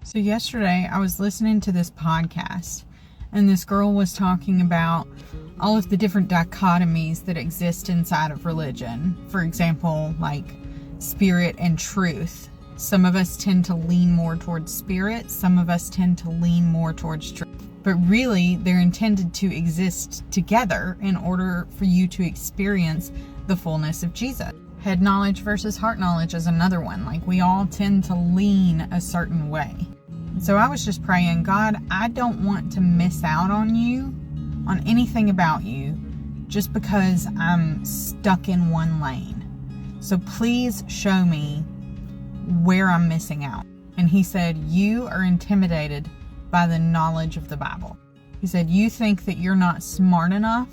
So yesterday I was listening to this podcast, and this girl was talking about all of the different dichotomies that exist inside of religion. For example, like spirit and truth. Some of us tend to lean more towards spirit, some of us tend to lean more towards truth. But really, they're intended to exist together in order for you to experience the fullness of Jesus. Head knowledge versus heart knowledge is another one. Like, we all tend to lean a certain way. So I was just praying, God, I don't want to miss out on you, on anything about you, just because I'm stuck in one lane. So please show me where I'm missing out. And he said, you are intimidated by the knowledge of the Bible. He said, you think that you're not smart enough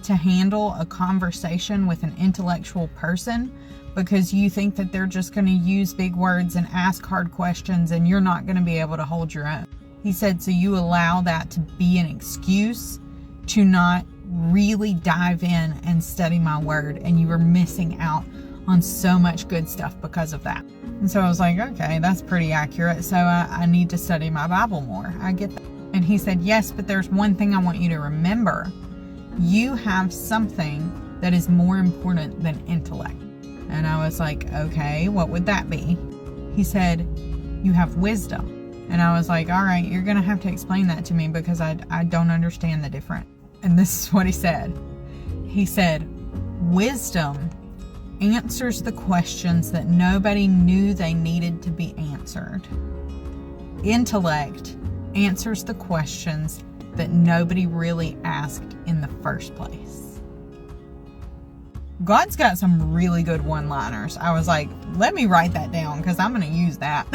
to handle a conversation with an intellectual person because you think that they're just going to use big words and ask hard questions and you're not going to be able to hold your own. He said, so you allow that to be an excuse to not really dive in and study my word, and you are missing out on so much good stuff because of that. And so I was like, okay, that's pretty accurate. So I need to study my Bible more. I get that. And he said, yes, but there's one thing I want you to remember. You have something that is more important than intellect. And I was like, okay, what would that be? He said, you have wisdom. And I was like, all right, you're going to have to explain that to me because I don't understand the difference. And this is what he said. He said, wisdom answers the questions that nobody knew they needed to be answered. Intellect answers the questions that nobody really asked in the first place. God's got some really good one-liners. I was like, let me write that down because I'm going to use that.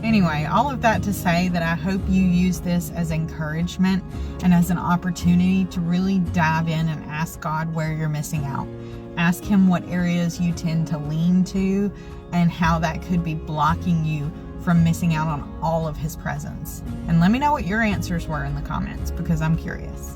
Anyway, all of that to say that I hope you use this as encouragement and as an opportunity to really dive in and ask God where you're missing out. Ask Him what areas you tend to lean to and how that could be blocking you from missing out on all of His presence. And let me know what your answers were in the comments because I'm curious.